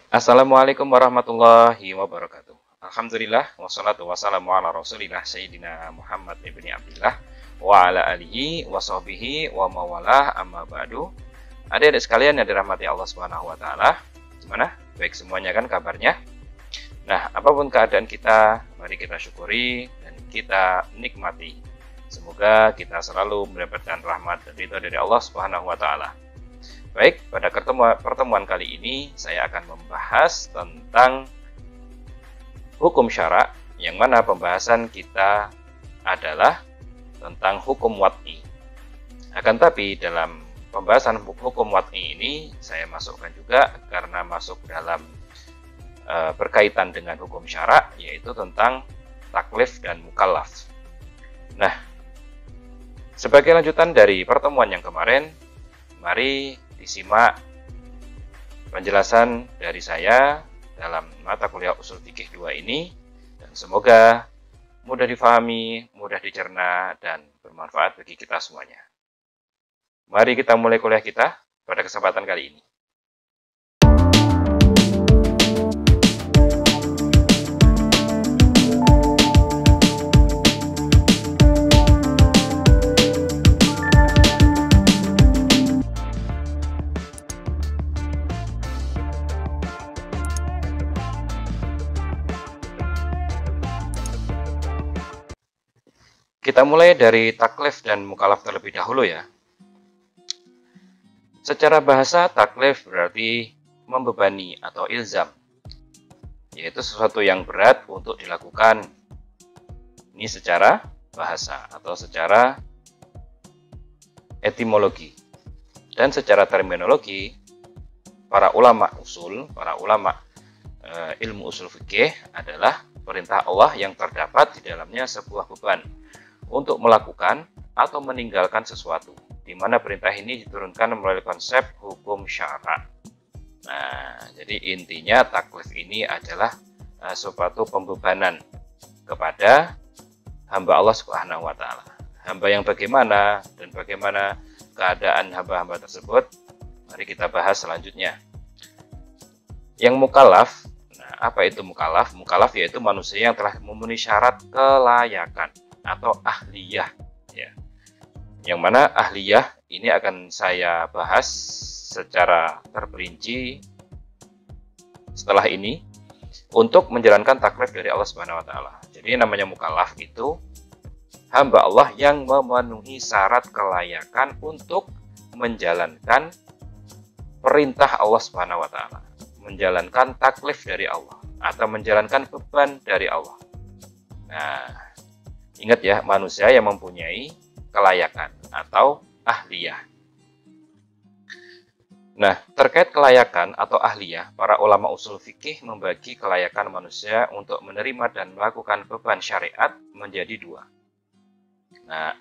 Assalamualaikum warahmatullahi wabarakatuh. Alhamdulillah, wassalatu wassalamu ala rasulillah Sayyidina Muhammad ibni Abdillah wa ala alihi wa sahbihi wa mawalah amma ba'du. Adik-adik sekalian yang dirahmati Allah Subhanahu wa taala, gimana? Baik semuanya kan kabarnya? Nah, apapun keadaan kita, mari kita syukuri dan kita nikmati. Semoga kita selalu mendapatkan rahmat dan ridha dari Allah Subhanahu wa taala. Baik, pada pertemuan kali ini saya akan membahas tentang hukum syara, yang mana pembahasan kita adalah tentang hukum wad'i. Akan tapi dalam pembahasan hukum wad'i ini saya masukkan juga karena masuk dalam berkaitan dengan hukum syara, yaitu tentang taklif dan mukallaf. Nah, sebagai lanjutan dari pertemuan yang kemarin, mari disimak penjelasan dari saya dalam mata kuliah usul fikih 2 ini, dan semoga mudah difahami, mudah dicerna, dan bermanfaat bagi kita semuanya. Mari kita mulai kuliah kita pada kesempatan kali ini. Kita mulai dari taklif dan mukallaf terlebih dahulu ya. Secara bahasa, taklif berarti membebani atau ilzam, yaitu sesuatu yang berat untuk dilakukan. Ini secara bahasa atau secara etimologi. Dan secara terminologi, para ulama usul, para ulama ilmu usul fikih adalah perintah Allah yang terdapat di dalamnya sebuah beban untuk melakukan atau meninggalkan sesuatu, di mana perintah ini diturunkan melalui konsep hukum syara. Nah, jadi intinya taklif ini adalah suatu pembebanan kepada hamba Allah Subhanahu wa taala. Hamba yang bagaimana dan bagaimana keadaan hamba-hamba tersebut, mari kita bahas selanjutnya. Yang mukallaf, nah apa itu mukallaf? Mukallaf yaitu manusia yang telah memenuhi syarat kelayakan atau ahliyah ya. Yang mana ahliyah ini akan saya bahas secara terperinci setelah ini untuk menjalankan taklif dari Allah Subhanahu wa taala. Jadi namanya mukallaf itu hamba Allah yang memenuhi syarat kelayakan untuk menjalankan perintah Allah Subhanahu wa taala, menjalankan taklif dari Allah atau menjalankan beban dari Allah. Nah, ingat ya, manusia yang mempunyai kelayakan atau ahliyah. Nah, terkait kelayakan atau ahliyah, para ulama usul fikih membagi kelayakan manusia untuk menerima dan melakukan beban syariat menjadi 2. Nah,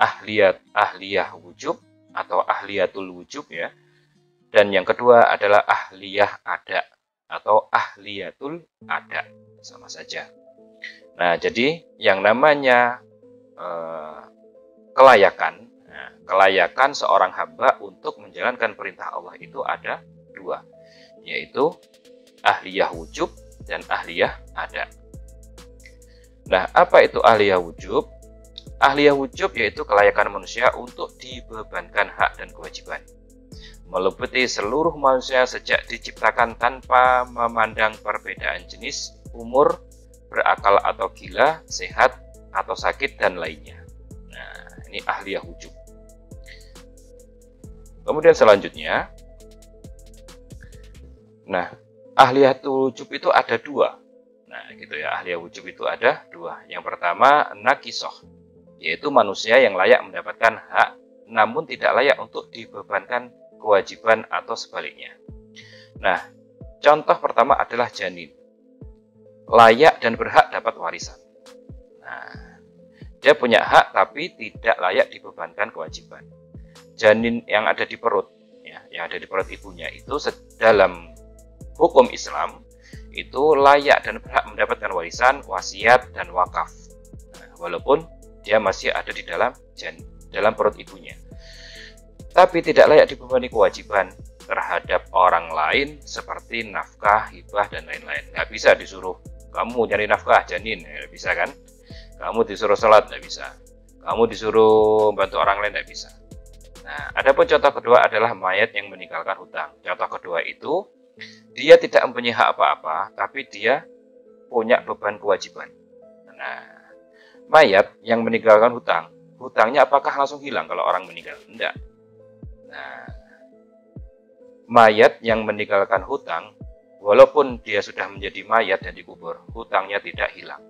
ahliyah wujub atau ahliyatul wujub ya. Dan yang kedua adalah ahliyah ada atau ahliyatul ada, sama saja. Nah, jadi yang namanya kelayakan seorang hamba untuk menjalankan perintah Allah itu ada 2, yaitu ahliyah wujub dan ahliyah ada. Nah, apa itu ahliyah wujub? Ahliyah wujub yaitu kelayakan manusia untuk dibebankan hak dan kewajiban, meliputi seluruh manusia sejak diciptakan tanpa memandang perbedaan jenis, umur, berakal atau gila, sehat atau sakit, dan lainnya. Nah, ini ahliyah wujub. Kemudian selanjutnya, nah, ahliyah wujub itu ada 2. Nah, gitu ya, ahliyah wujub itu ada 2. Yang pertama, naqisoh, yaitu manusia yang layak mendapatkan hak, namun tidak layak untuk dibebankan kewajiban atau sebaliknya. Nah, contoh pertama adalah janin, layak dan berhak dapat warisan. Nah, dia punya hak tapi tidak layak dibebankan kewajiban. Janin yang ada di perut, ya, yang ada di perut ibunya itu dalam hukum Islam itu layak dan berhak mendapatkan warisan, wasiat, dan wakaf. Nah, walaupun dia masih ada di dalam perut ibunya, tapi tidak layak dibebani kewajiban terhadap orang lain seperti nafkah, hibah, dan lain-lain. Nggak bisa disuruh kamu nyari nafkah, janin, nggak bisa kan? Kamu disuruh sholat, nggak bisa. Kamu disuruh bantu orang lain, nggak bisa. Nah, adapun contoh kedua adalah mayat yang meninggalkan hutang. Contoh kedua itu, dia tidak mempunyai hak apa-apa, tapi dia punya beban kewajiban. Nah, mayat yang meninggalkan hutang, hutangnya apakah langsung hilang kalau orang meninggal? Tidak. Nah, mayat yang meninggalkan hutang, walaupun dia sudah menjadi mayat dan dikubur, hutangnya tidak hilang.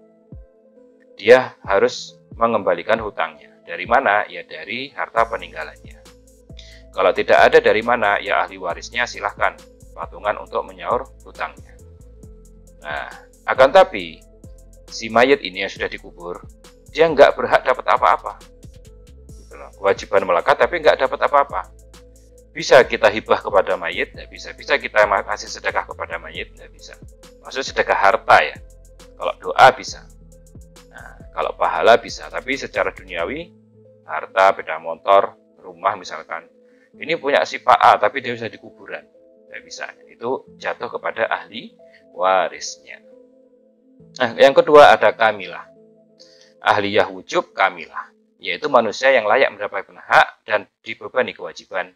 Dia harus mengembalikan hutangnya. Dari mana? Ya dari harta peninggalannya. Kalau tidak ada dari mana, ya ahli warisnya silahkan patungan untuk menyaur hutangnya. Nah, akan tapi si mayat ini yang sudah dikubur, dia nggak berhak dapat apa-apa. Kewajiban melekat tapi nggak dapat apa-apa. Bisa kita hibah kepada mayat? Nggak bisa. Bisa kita kasih sedekah kepada mayat? Nggak bisa. Maksudnya sedekah harta ya. Kalau doa bisa. Nah, kalau pahala bisa, tapi secara duniawi, harta, sepeda motor, rumah misalkan, ini punya si Pak A, tapi dia bisa di kuburan, nggak bisa. Itu jatuh kepada ahli warisnya. Nah, yang kedua ada kamilah, ahliyah wujub kamilah, yaitu manusia yang layak mendapatkan hak dan dibebani kewajiban.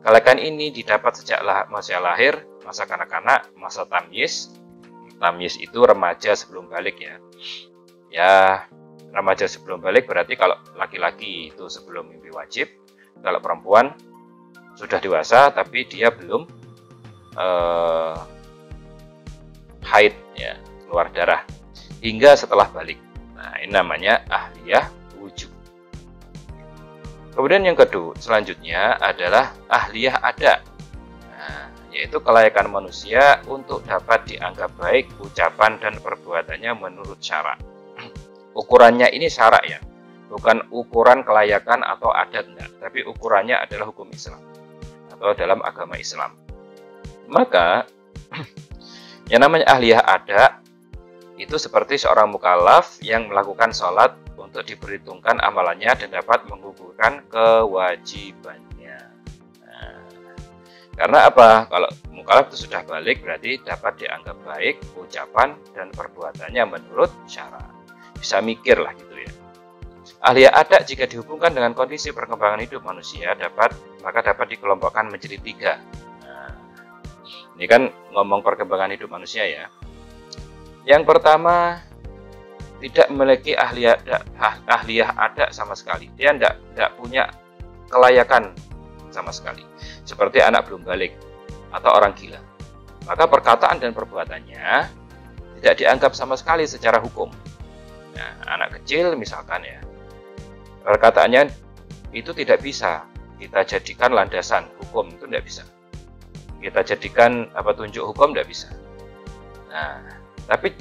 Kelayakan ini didapat sejak masa lahir, masa kanak-kanak, masa tamyiz. Tamyiz itu remaja sebelum balik ya. Ya, remaja sebelum balik berarti kalau laki-laki itu sebelum mimpi wajib, kalau perempuan sudah dewasa tapi dia belum haid ya, keluar darah hingga setelah balik. Nah, ini namanya ahliyah wujub. Kemudian yang kedua selanjutnya adalah ahliyah ada. Nah, yaitu kelayakan manusia untuk dapat dianggap baik ucapan dan perbuatannya menurut syarak. Ukurannya ini syarak ya, bukan ukuran kelayakan atau adat enggak, tapi ukurannya adalah hukum Islam atau dalam agama Islam. Maka yang namanya ahliyah ada itu seperti seorang mukallaf yang melakukan sholat untuk diperhitungkan amalannya dan dapat menggugurkan kewajibannya. Nah, karena apa? Kalau mukallaf itu sudah balik berarti dapat dianggap baik ucapan dan perbuatannya menurut syarak. Bisa mikir lah gitu ya. Ahliyah ada jika dihubungkan dengan kondisi perkembangan hidup manusia maka dapat dikelompokkan menjadi 3. Nah, ini kan ngomong perkembangan hidup manusia ya. Yang pertama, tidak memiliki ahliyah ada sama sekali. Dia tidak punya kelayakan sama sekali. Seperti anak belum balik atau orang gila. Maka perkataan dan perbuatannya tidak dianggap sama sekali secara hukum. Nah, anak kecil misalkan ya, perkataannya itu tidak bisa kita jadikan landasan hukum, itu tidak bisa. Kita jadikan tunjuk hukum, tidak bisa. Nah, tapi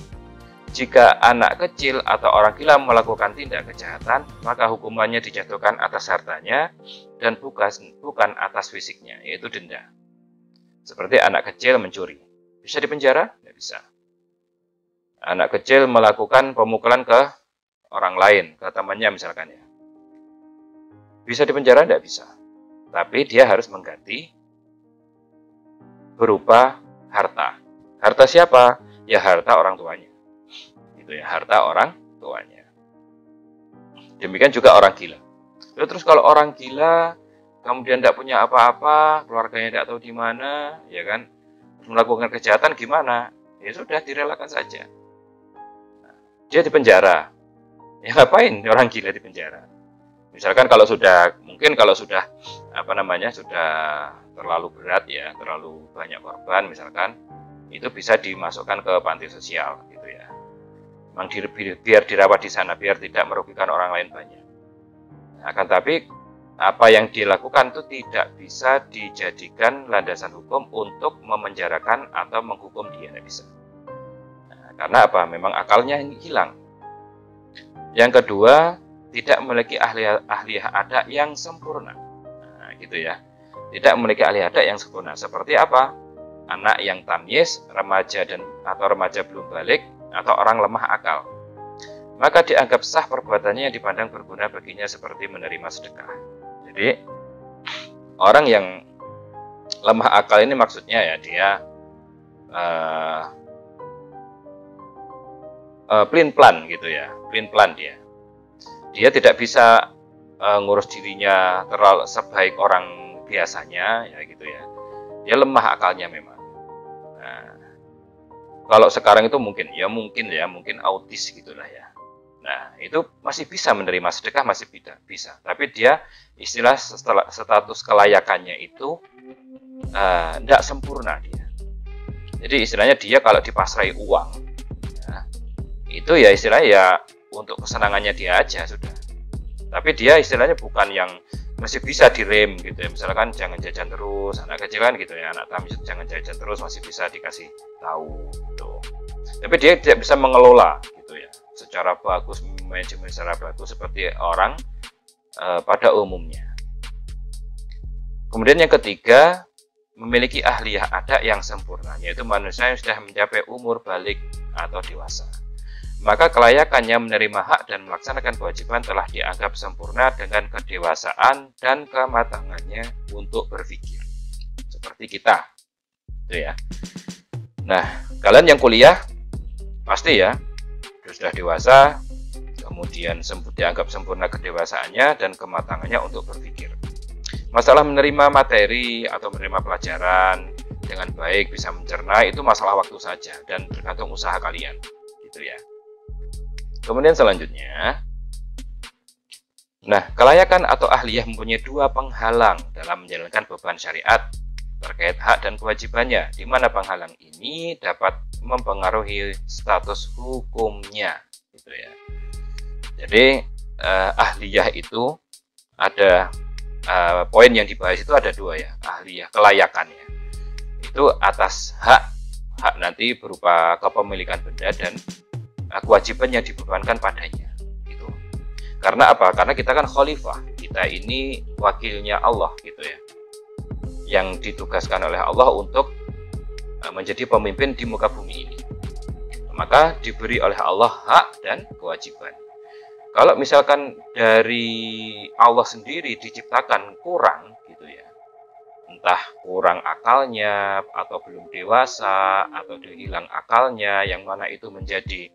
jika anak kecil atau orang gila melakukan tindak kejahatan, maka hukumannya dijatuhkan atas hartanya dan bukan atas fisiknya, yaitu denda. Seperti anak kecil mencuri, bisa dipenjara? Tidak bisa. Anak kecil melakukan pemukulan ke orang lain, ke temannya misalkan ya. Bisa dipenjara? Tidak bisa. Tapi dia harus mengganti berupa harta. Harta siapa? Ya harta orang tuanya. Itu ya, harta orang tuanya. Demikian juga orang gila. Terus kalau orang gila kemudian tidak punya apa-apa, keluarganya tidak tahu di mana, ya kan? Melakukan kejahatan gimana? Ya sudah, direlakan saja. Dia di penjara. Ya ngapain orang gila di penjara? Misalkan kalau sudah sudah terlalu berat ya, terlalu banyak korban misalkan, itu bisa dimasukkan ke panti sosial gitu ya. Memang biar dirawat di sana, biar tidak merugikan orang lain banyak. Akan tapi apa yang dilakukan itu tidak bisa dijadikan landasan hukum untuk memenjarakan atau menghukum dia, tidak bisa. Karena apa? Memang akalnya hilang. Yang kedua, tidak memiliki ahliyah ada yang sempurna. Nah, gitu ya. Tidak memiliki ahliyah ada yang sempurna. Seperti apa? Anak yang tamyiz, remaja atau remaja belum balik, atau orang lemah akal. Maka dianggap sah perbuatannya yang dipandang berguna baginya seperti menerima sedekah. Jadi, orang yang lemah akal ini maksudnya ya dia pelin-pelan gitu ya, pelin-pelan dia tidak bisa ngurus dirinya terlalu sebaik orang biasanya ya gitu ya, dia lemah akalnya memang. Nah, kalau sekarang itu mungkin autis gitulah ya. Nah, itu masih bisa menerima sedekah, masih bisa. Tapi dia istilah status kelayakannya itu tidak sempurna dia. Jadi istilahnya dia kalau dipasrai uang, ya, itu ya istilahnya ya untuk kesenangannya dia aja sudah. Tapi dia istilahnya bukan yang masih bisa direm gitu ya. Misalkan jangan jajan terus, anak kecil kan gitu ya, anak tamis jangan jajan terus, masih bisa dikasih tahu gitu. Tapi dia tidak bisa mengelola gitu ya secara bagus, manajemen secara bagus seperti orang pada umumnya. Kemudian yang ketiga, memiliki ahliyah ada yang sempurna, yaitu manusia yang sudah mencapai umur balik atau dewasa. Maka kelayakannya menerima hak dan melaksanakan kewajiban telah dianggap sempurna dengan kedewasaan dan kematangannya untuk berpikir. Seperti kita. Itu ya. Nah, kalian yang kuliah pasti ya sudah dewasa, kemudian dianggap sempurna kedewasaannya dan kematangannya untuk berpikir. Masalah menerima materi atau menerima pelajaran dengan baik, bisa mencerna, itu masalah waktu saja dan tergantung usaha kalian, gitu ya. Kemudian selanjutnya, nah, kelayakan atau ahliyah mempunyai dua penghalang dalam menjalankan beban syariat terkait hak dan kewajibannya, di mana penghalang ini dapat mempengaruhi status hukumnya, gitu ya. Jadi ahliyah itu ada poin yang dibahas itu ada dua ya, ahliyah kelayakannya itu atas hak nanti berupa kepemilikan benda dan kewajiban yang dibebankan padanya gitu. Karena apa? Karena kita kan khalifah, kita ini wakilnya Allah gitu ya, yang ditugaskan oleh Allah untuk menjadi pemimpin di muka bumi ini. Maka diberi oleh Allah hak dan kewajiban. Kalau misalkan dari Allah sendiri diciptakan kurang gitu ya, entah kurang akalnya atau belum dewasa atau hilang akalnya, yang mana itu menjadi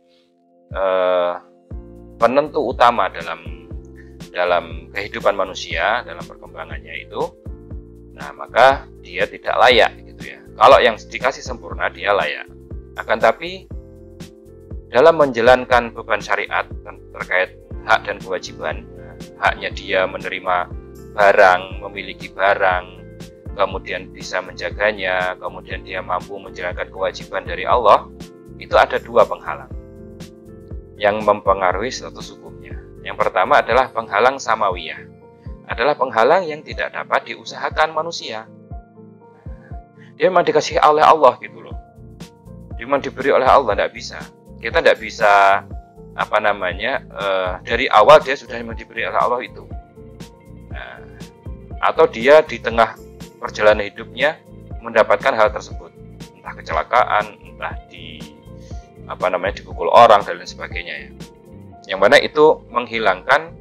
penentu utama dalam kehidupan manusia, dalam perkembangannya itu, nah maka dia tidak layak gitu ya. Kalau yang dikasih sempurna dia layak. Akan tapi dalam menjalankan beban syariat terkait hak dan kewajiban, haknya dia menerima barang, memiliki barang, kemudian bisa menjaganya, kemudian dia mampu menjalankan kewajiban dari Allah, itu ada dua penghalang yang mempengaruhi status hukumnya. Yang pertama adalah penghalang samawiyah, adalah penghalang yang tidak dapat diusahakan manusia. Dia memang dikasih oleh Allah gitu loh, dia memang diberi oleh Allah, tidak bisa. Kita tidak bisa dari awal dia sudah diberi oleh Allah itu. Nah, atau dia di tengah perjalanan hidupnya mendapatkan hal tersebut, entah kecelakaan, entah dipukul orang dan lain sebagainya ya. Yang mana itu menghilangkan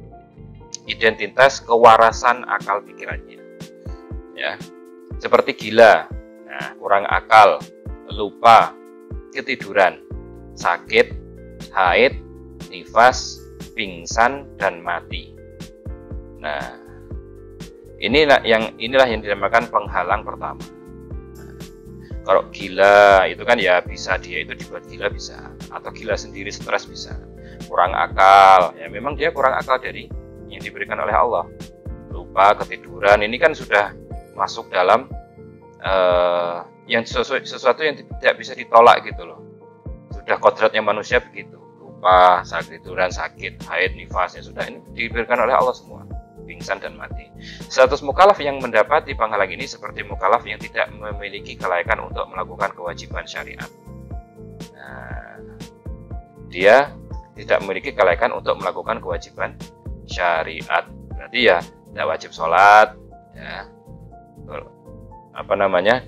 identitas kewarasan akal pikirannya. Ya. Seperti gila, nah, kurang akal, lupa, ketiduran, sakit, haid, nifas, pingsan, dan mati. Nah, inilah yang dinamakan penghalang pertama. Nah, kalau gila itu kan ya bisa dia itu dibuat gila bisa, atau gila sendiri stres bisa. Kurang akal, ya memang dia kurang akal dari yang diberikan oleh Allah. Lupa, ketiduran, ini kan sudah masuk dalam yang sesuatu yang tidak bisa ditolak gitu loh. Sudah kodratnya manusia begitu. Lupa, ketiduran, sakit, haid, nifas, ya sudah, ini diberikan oleh Allah semua, pingsan dan mati. Status mukallaf yang mendapati penghalang ini seperti mukallaf yang tidak memiliki kelayakan untuk melakukan kewajiban syariat. Nah, dia tidak memiliki kelayakan untuk melakukan kewajiban syariat. Berarti ya tidak wajib sholat, ya.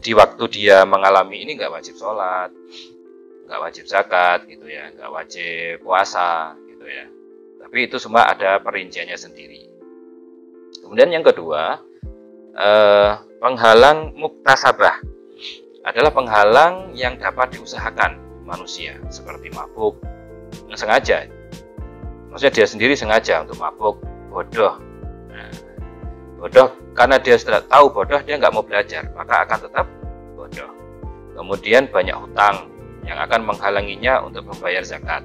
Di waktu dia mengalami ini nggak wajib sholat, nggak wajib zakat gitu ya, nggak wajib puasa gitu ya. Tapi itu semua ada perinciannya sendiri. Kemudian yang kedua, penghalang muktasabah adalah penghalang yang dapat diusahakan manusia, seperti mabuk sengaja. Maksudnya dia sendiri sengaja untuk mabuk, bodoh. Nah, bodoh karena dia sudah tahu bodoh, dia nggak mau belajar, maka akan tetap bodoh. Kemudian banyak hutang yang akan menghalanginya untuk membayar zakat,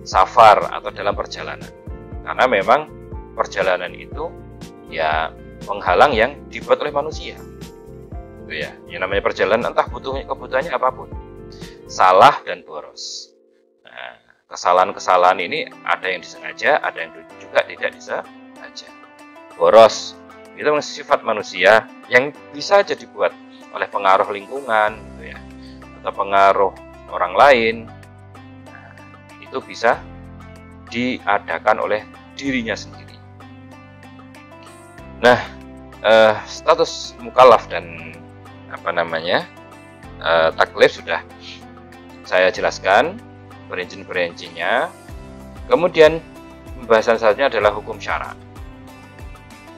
safar atau dalam perjalanan. Karena memang perjalanan itu ya penghalang yang dibuat oleh manusia. Itu ya, yang namanya perjalanan entah kebutuhannya apapun. Salah dan boros. Nah, kesalahan-kesalahan ini ada yang disengaja, ada yang juga tidak disengaja. Boros itu sifat manusia yang bisa jadi dibuat oleh pengaruh lingkungan, gitu ya, atau pengaruh orang lain. Nah, itu bisa diadakan oleh dirinya sendiri. Nah, status mukallaf dan taklif sudah saya jelaskan perinci-perincinya. Kemudian pembahasan selanjutnya adalah hukum syara.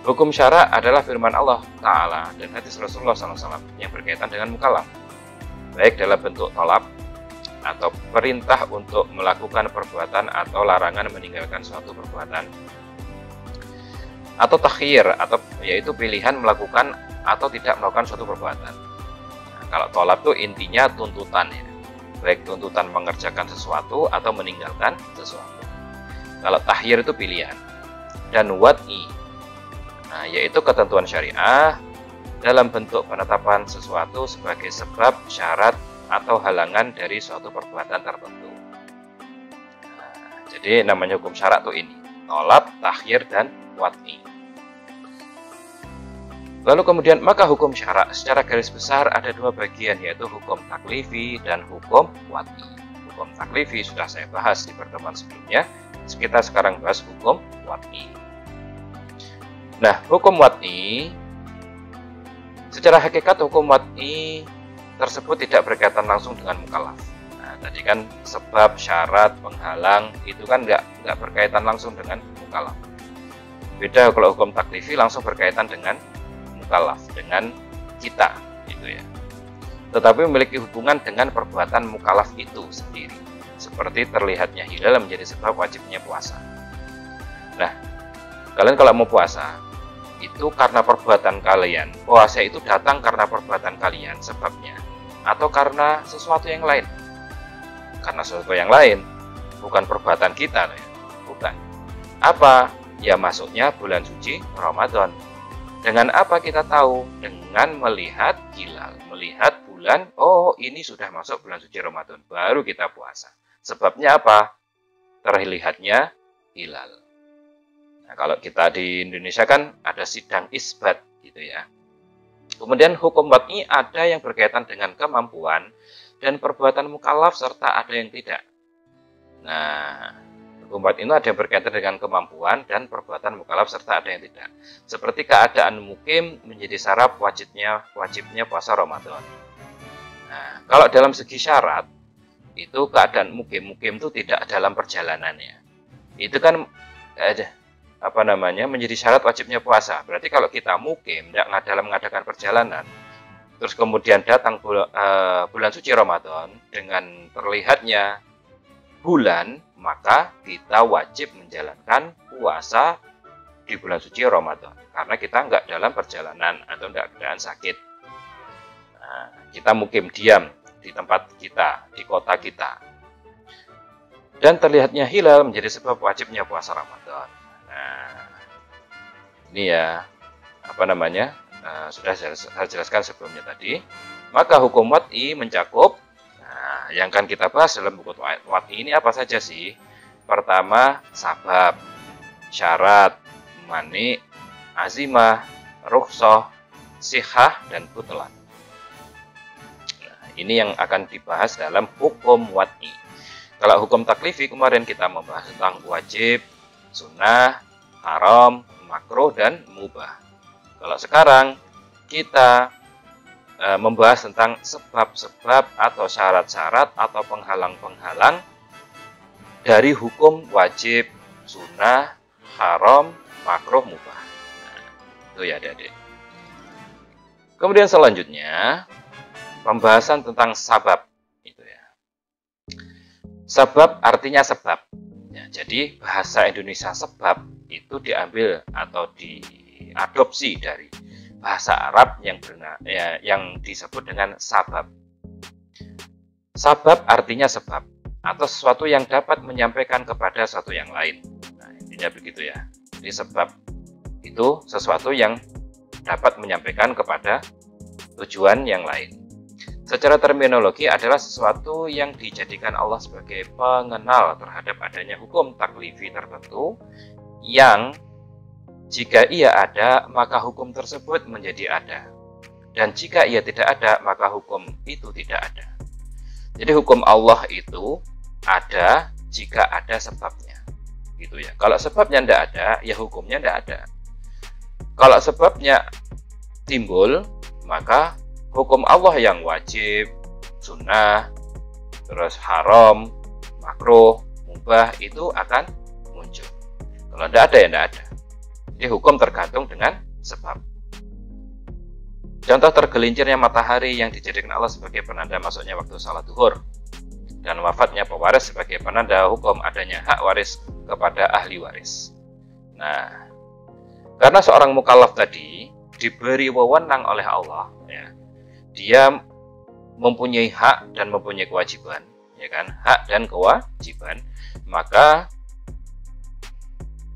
Hukum syara adalah firman Allah Ta'ala dan hadis Rasulullah SAW yang berkaitan dengan mukallaf, baik dalam bentuk tolab atau perintah untuk melakukan perbuatan atau larangan meninggalkan suatu perbuatan, atau takhir, atau yaitu pilihan melakukan atau tidak melakukan suatu perbuatan. Nah, kalau tolab itu intinya tuntutan ya, baik tuntutan mengerjakan sesuatu atau meninggalkan sesuatu. Kalau takhir itu pilihan. Dan wad'i, nah, yaitu ketentuan syariah dalam bentuk penetapan sesuatu sebagai sebab, syarat, atau halangan dari suatu perbuatan tertentu. Nah, jadi namanya hukum syarak itu ini, tolab, takhir, dan wad'i. Lalu kemudian maka hukum syarak secara garis besar ada dua bagian, yaitu hukum taklifi dan hukum wad'i. Hukum taklifi sudah saya bahas di pertemuan sebelumnya, kita sekarang bahas hukum wad'i. Nah, hukum wad'i, secara hakikat hukum wad'i tersebut tidak berkaitan langsung dengan mukallaf. Nah, tadi kan sebab, syarat, penghalang itu kan nggak berkaitan langsung dengan mukallaf. Beda kalau hukum taklifi langsung berkaitan dengan mukallaf, dengan kita, gitu ya. Tetapi memiliki hubungan dengan perbuatan mukallaf itu sendiri, seperti terlihatnya hilal menjadi sebab wajibnya puasa. Nah, kalian kalau mau puasa itu karena perbuatan kalian, puasa itu datang karena perbuatan kalian sebabnya, atau karena sesuatu yang lain. Karena sesuatu yang lain, bukan perbuatan kita, bukan. Apa? Ya masuknya bulan suci Ramadan. Dengan apa kita tahu? Dengan melihat hilal, melihat bulan, oh ini sudah masuk bulan suci Ramadan, baru kita puasa. Sebabnya apa? Terlihatnya hilal. Nah, kalau kita di Indonesia kan ada sidang isbat gitu ya. Kemudian hukum wad'i ada yang berkaitan dengan kemampuan dan perbuatan mukallaf serta ada yang tidak. Nah, hukum wad'i itu ada yang berkaitan dengan kemampuan dan perbuatan mukallaf serta ada yang tidak. Seperti keadaan mukim menjadi syarat wajibnya puasa Ramadan. Nah, kalau dalam segi syarat itu keadaan mukim itu tidak dalam perjalanannya. Itu kan menjadi syarat wajibnya puasa. Berarti kalau kita mukim tidak dalam mengadakan perjalanan, terus kemudian datang bulan suci Ramadan dengan terlihatnya bulan, maka kita wajib menjalankan puasa di bulan suci Ramadan karena kita nggak dalam perjalanan atau nggak keadaan sakit. Nah, kita mukim diam di tempat kita, di kota kita, dan terlihatnya hilal menjadi sebab wajibnya puasa Ramadan. Nah, ini ya sudah saya jelaskan sebelumnya tadi. Maka hukum wad'i mencakup, nah, yang akan kita bahas dalam buku wad'i ini apa saja sih? Pertama, sabab, syarat, mani, azimah, rukhsah, sihah, dan butlan. Nah, ini yang akan dibahas dalam hukum wad'i. Kalau hukum taklifi kemarin kita membahas tentang wajib, sunnah, haram, makruh, dan mubah. Kalau sekarang kita membahas tentang sebab-sebab atau syarat-syarat atau penghalang-penghalang dari hukum wajib, sunnah, haram, makruh, mubah. Nah, itu ya adik-adik. Kemudian selanjutnya pembahasan tentang sabab itu ya. Sabab artinya sebab. Ya, jadi bahasa Indonesia sebab itu diambil atau diadopsi dari bahasa Arab yang disebut dengan sabab. Sabab artinya sebab atau sesuatu yang dapat menyampaikan kepada sesuatu yang lain. Nah, intinya begitu ya. Jadi sebab itu sesuatu yang dapat menyampaikan kepada tujuan yang lain. Secara terminologi adalah sesuatu yang dijadikan Allah sebagai pengenal terhadap adanya hukum taklifi tertentu yang jika ia ada, maka hukum tersebut menjadi ada. Dan jika ia tidak ada, maka hukum itu tidak ada. Jadi hukum Allah itu ada jika ada sebabnya. Gitu ya. Kalau sebabnya tidak ada, ya hukumnya tidak ada. Kalau sebabnya timbul, maka hukum Allah yang wajib, sunnah, terus haram, makruh, mubah itu akan muncul. Kalau tidak ada ya tidak ada. Jadi hukum tergantung dengan sebab. Contoh tergelincirnya matahari yang dijadikan Allah sebagai penanda masuknya waktu salat zuhur dan wafatnya pewaris sebagai penanda hukum adanya hak waris kepada ahli waris. Nah, karena seorang mukallaf tadi diberi wewenang oleh Allah, ya, dia mempunyai hak dan mempunyai kewajiban, ya kan? Hak dan kewajiban. Maka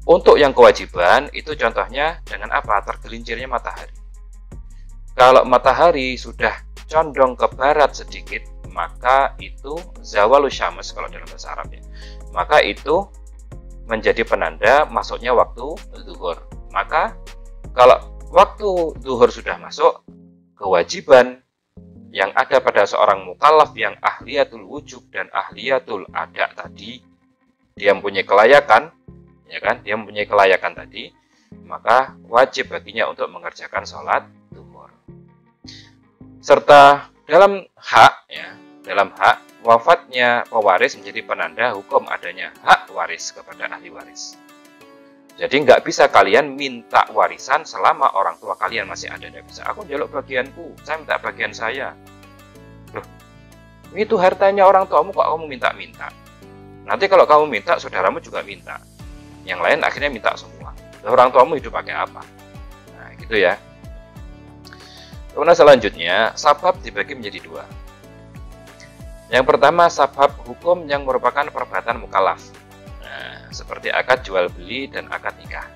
untuk yang kewajiban itu contohnya dengan apa? Tergelincirnya matahari. Kalau matahari sudah condong ke barat sedikit, maka itu zawalus syams kalau dalam bahasa Arab ya. Maka itu menjadi penanda masuknya waktu zuhur. Maka kalau waktu zuhur sudah masuk, kewajiban yang ada pada seorang mukallaf yang ahliyatul wujub dan ahliyatul ada tadi, dia mempunyai kelayakan, ya kan? Dia mempunyai kelayakan tadi, maka wajib baginya untuk mengerjakan sholat zuhur. Serta dalam hak, ya, dalam hak wafatnya pewaris menjadi penanda hukum adanya hak waris kepada ahli waris. Jadi nggak bisa kalian minta warisan selama orang tua kalian masih ada. Nggak bisa. Aku jaluk bagianku, saya minta bagian saya. Loh, itu hartanya orang tuamu kok kamu minta-minta? Nanti kalau kamu minta, saudaramu juga minta. Yang lain akhirnya minta semua. Orang tuamu hidup pakai apa? Nah, gitu ya. Kemudian selanjutnya, sabab dibagi menjadi dua. Yang pertama, sabab hukum yang merupakan perbuatan mukallaf. Nah, seperti akad jual beli dan akad nikah.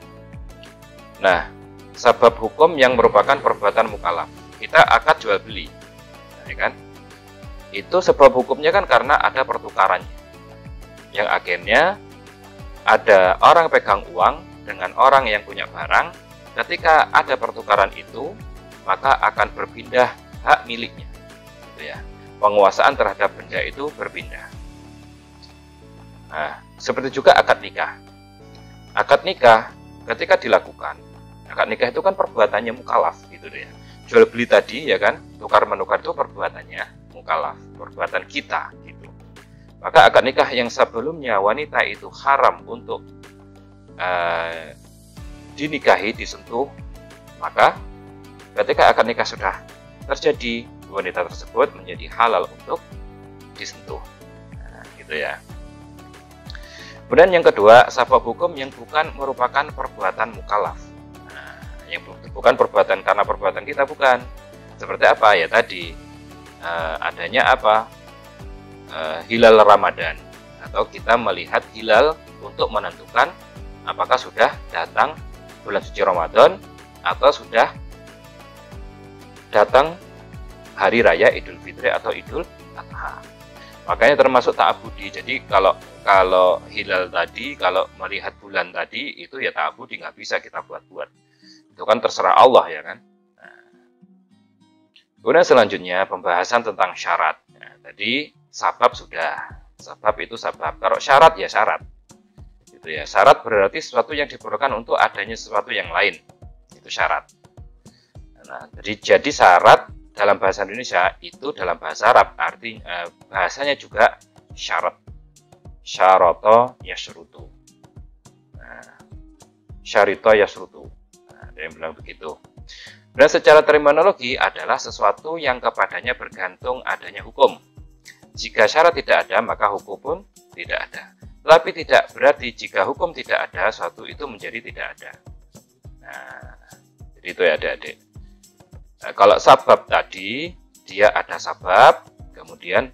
Nah, sabab hukum yang merupakan perbuatan mukallaf. Kita akad jual beli, ya kan? Itu sebab hukumnya kan karena ada pertukarannya. Yang akhirnya ada orang pegang uang dengan orang yang punya barang. Ketika ada pertukaran itu, maka akan berpindah hak miliknya, gitu ya. Penguasaan terhadap benda itu berpindah. Nah, seperti juga akad nikah. Akad nikah ketika dilakukan, akad nikah itu kan perbuatannya mukallaf, gitu ya. Jual beli tadi, ya kan, tukar menukar itu perbuatannya mukallaf, perbuatan kita, gitu. Maka akad nikah yang sebelumnya wanita itu haram untuk dinikahi, disentuh, maka ketika akad nikah sudah terjadi, wanita tersebut menjadi halal untuk disentuh. Nah, gitu ya. Kemudian yang kedua, sabab hukum yang bukan merupakan perbuatan mukallaf. Nah, yang bukan perbuatan karena perbuatan kita, bukan. Seperti apa ya tadi? Adanya apa? Hilal Ramadan, atau kita melihat hilal untuk menentukan apakah sudah datang bulan suci Ramadan atau sudah datang hari raya Idul Fitri atau Idul Adha. Makanya termasuk ta'abudi. Jadi kalau hilal tadi, kalau melihat bulan tadi itu ya ta'abudi, nggak bisa kita buat-buat. Itu kan terserah Allah, ya kan. Nah. Kemudian selanjutnya pembahasan tentang syarat. Nah, tadi sabab sudah. Sabab itu sabab. Kalau syarat ya syarat. Gitu ya. Syarat berarti sesuatu yang diperlukan untuk adanya sesuatu yang lain. Itu syarat. Nah, jadi syarat dalam bahasa Indonesia itu dalam bahasa Arab bahasanya juga syarat. Syarata yasrutu. Nah, syarita yasrutu. Nah, ada yang bilang begitu. Dan secara terminologi adalah sesuatu yang kepadanya bergantung adanya hukum. Jika syarat tidak ada, maka hukum pun tidak ada. Tetapi tidak berarti jika hukum tidak ada, suatu itu menjadi tidak ada. Nah, jadi itu ya adik-adik. Nah, kalau sabab tadi, dia ada sabab, kemudian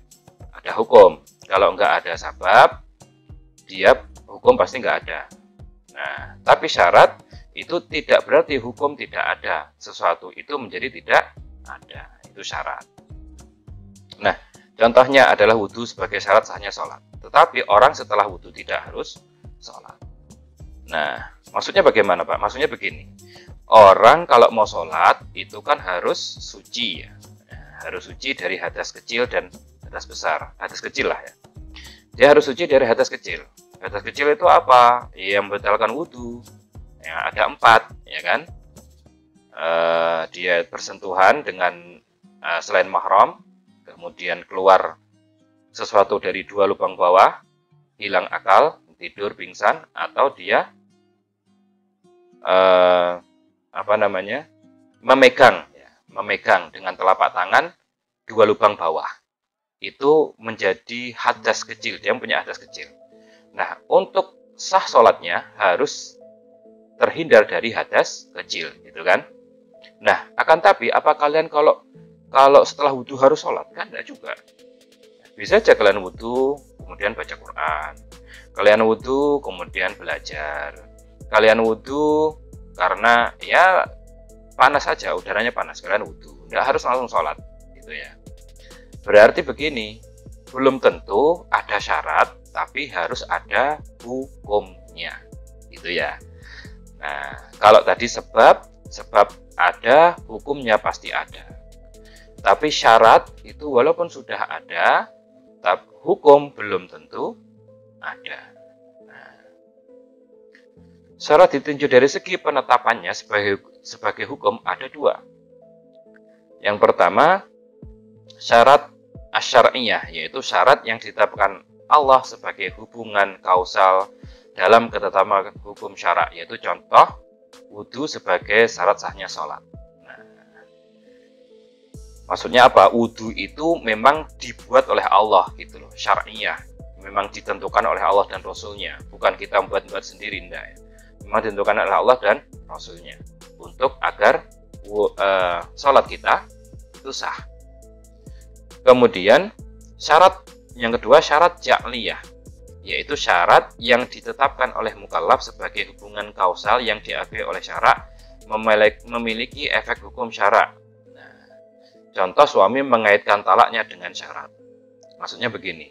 ada hukum. Kalau nggak ada sabab, dia hukum pasti nggak ada. Nah, tapi syarat itu tidak berarti hukum tidak ada. Sesuatu itu menjadi tidak ada. Itu syarat. Nah, contohnya adalah wudhu sebagai syarat sahnya sholat. Tetapi orang setelah wudhu tidak harus sholat. Nah, maksudnya bagaimana Pak? Maksudnya begini. Orang kalau mau sholat itu kan harus suci ya. Harus suci dari hadas kecil dan hadas besar. Hadas kecil lah ya. Dia harus suci dari hadas kecil. Hadas kecil itu apa? Yang membatalkan wudhu. Ya, ada 4, ya kan? Dia bersentuhan dengan selain mahram, kemudian keluar sesuatu dari 2 lubang bawah, hilang akal, tidur, pingsan, atau dia memegang dengan telapak tangan 2 lubang bawah. Itu menjadi hadas kecil, dia punya hadas kecil. Nah, untuk sah sholatnya harus terhindar dari hadas kecil, gitu kan? Nah, akan tapi apa kalian kalau setelah wudhu harus sholat? Kan enggak juga. Bisa aja kalian wudhu, kemudian baca Quran. Kalian wudhu, kemudian belajar. Kalian wudhu karena ya panas saja, udaranya panas. Kalian wudhu, enggak harus langsung sholat, gitu ya. Berarti begini, belum tentu ada syarat, tapi harus ada hukumnya, gitu ya. Nah, kalau tadi sebab ada, hukumnya pasti ada. Tapi syarat itu walaupun sudah ada, tapi hukum belum tentu ada. Nah, syarat ditinjau dari segi penetapannya sebagai hukum ada 2. Yang pertama, syarat asyariyah, yaitu syarat yang ditetapkan Allah sebagai hubungan kausal dalam ketetapan hukum syarak, yaitu contoh wudhu sebagai syarat sahnya sholat. Nah, maksudnya apa? Wudhu itu memang dibuat oleh Allah gitu loh, syar'iyah. Memang ditentukan oleh Allah dan Rasulnya, bukan kita buat sendiri, enggak ya. Memang ditentukan oleh Allah dan Rasulnya untuk agar sholat kita itu sah. Kemudian syarat yang kedua, syarat ja'liyah, yaitu syarat yang ditetapkan oleh mukallaf sebagai hubungan kausal yang diakui oleh syarak memiliki efek hukum syarak. Nah, contoh suami mengaitkan talaknya dengan syarat. Maksudnya begini,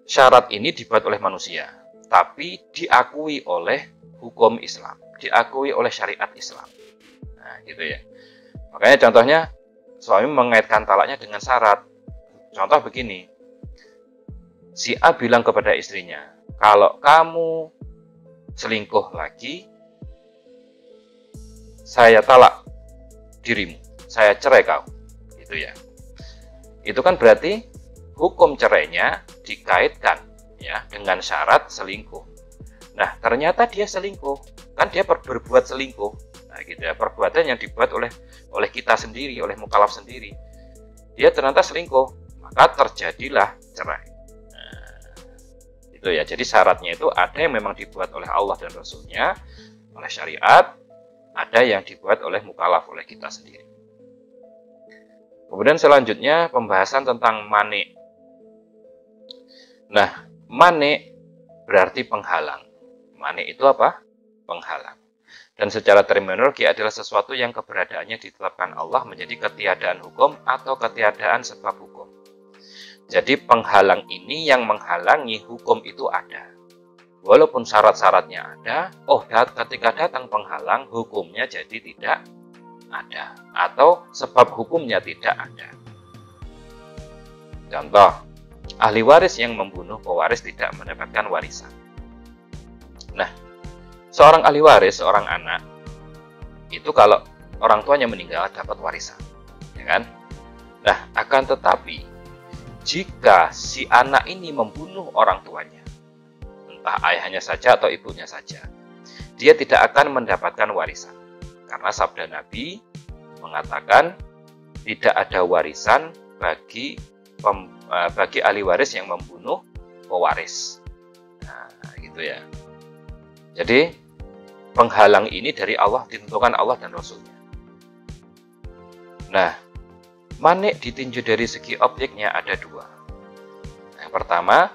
syarat ini dibuat oleh manusia, tapi diakui oleh hukum Islam, diakui oleh syariat Islam. Nah, gitu ya. Makanya contohnya suami mengaitkan talaknya dengan syarat. Contoh begini, si A bilang kepada istrinya, kalau kamu selingkuh lagi, saya talak dirimu, saya cerai kau, gitu ya. Itu kan berarti hukum cerainya dikaitkan ya dengan syarat selingkuh. Nah, ternyata dia selingkuh, kan dia berbuat selingkuh. Nah, gitu ya, perbuatan yang dibuat oleh kita sendiri, oleh mukallaf sendiri. Dia ternyata selingkuh, maka terjadilah cerai. Itu ya, jadi syaratnya itu ada yang memang dibuat oleh Allah dan Rasulnya, oleh syariat, ada yang dibuat oleh mukallaf, oleh kita sendiri. Kemudian selanjutnya pembahasan tentang mani. Nah, mani berarti penghalang. Mani itu apa? Penghalang. Dan secara terminologi adalah sesuatu yang keberadaannya ditetapkan Allah menjadi ketiadaan hukum atau ketiadaan sebab hukum. Jadi penghalang ini yang menghalangi hukum itu ada. Walaupun syarat-syaratnya ada, ketika datang penghalang, hukumnya jadi tidak ada. Atau sebab hukumnya tidak ada. Contoh, ahli waris yang membunuh pewaris tidak mendapatkan warisan. Nah, seorang ahli waris, seorang anak, itu kalau orang tuanya meninggal dapat warisan. Ya kan? Nah, akan tetapi jika si anak ini membunuh orang tuanya, entah ayahnya saja atau ibunya saja, dia tidak akan mendapatkan warisan. Karena sabda Nabi, mengatakan tidak ada warisan bagi ahli waris yang membunuh pewaris. Nah, gitu ya. Jadi penghalang ini dari Allah, ditentukan Allah dan Rasulnya. Nah, manik ditinjau dari segi objeknya ada dua. Yang pertama,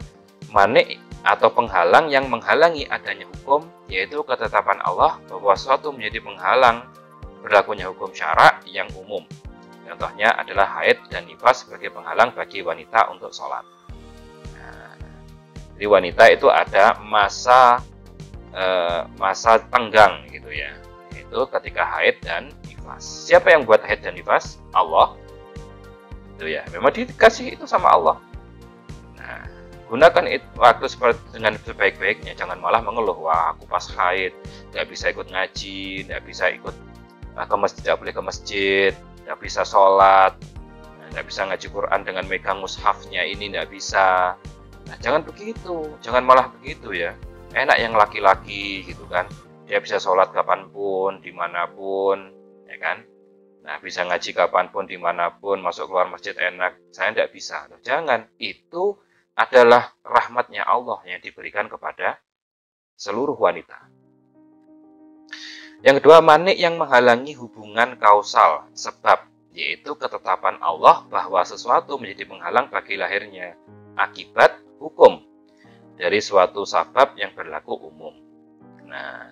manik atau penghalang yang menghalangi adanya hukum, yaitu ketetapan Allah bahwa suatu menjadi penghalang berlakunya hukum syara yang umum. Contohnya adalah haid dan nifas sebagai penghalang bagi wanita untuk sholat. Nah, jadi wanita itu ada masa tenggang gitu ya, yaitu ketika haid dan nifas. Siapa yang buat haid dan nifas? Allah. Itu ya, memang dikasih itu sama Allah. Nah, gunakan waktu dengan sebaik-baiknya, jangan malah mengeluh, wah aku pas haid nggak bisa ikut ngaji, nggak bisa ikut ke masjid, nggak boleh ke masjid, nggak bisa sholat, nggak bisa ngaji Quran dengan megang mushafnya ini, nggak bisa. Nah, jangan begitu, jangan malah begitu ya. Enak yang laki-laki gitu kan, dia bisa sholat kapanpun, dimanapun, ya kan. Nah, bisa ngaji kapanpun, dimanapun, masuk keluar masjid enak. Saya nggak bisa. Jangan, itu adalah rahmatnya Allah yang diberikan kepada seluruh wanita. Yang kedua, manik yang menghalangi hubungan kausal, sebab, yaitu ketetapan Allah bahwa sesuatu menjadi penghalang bagi lahirnya akibat hukum dari suatu sabab yang berlaku umum. Nah,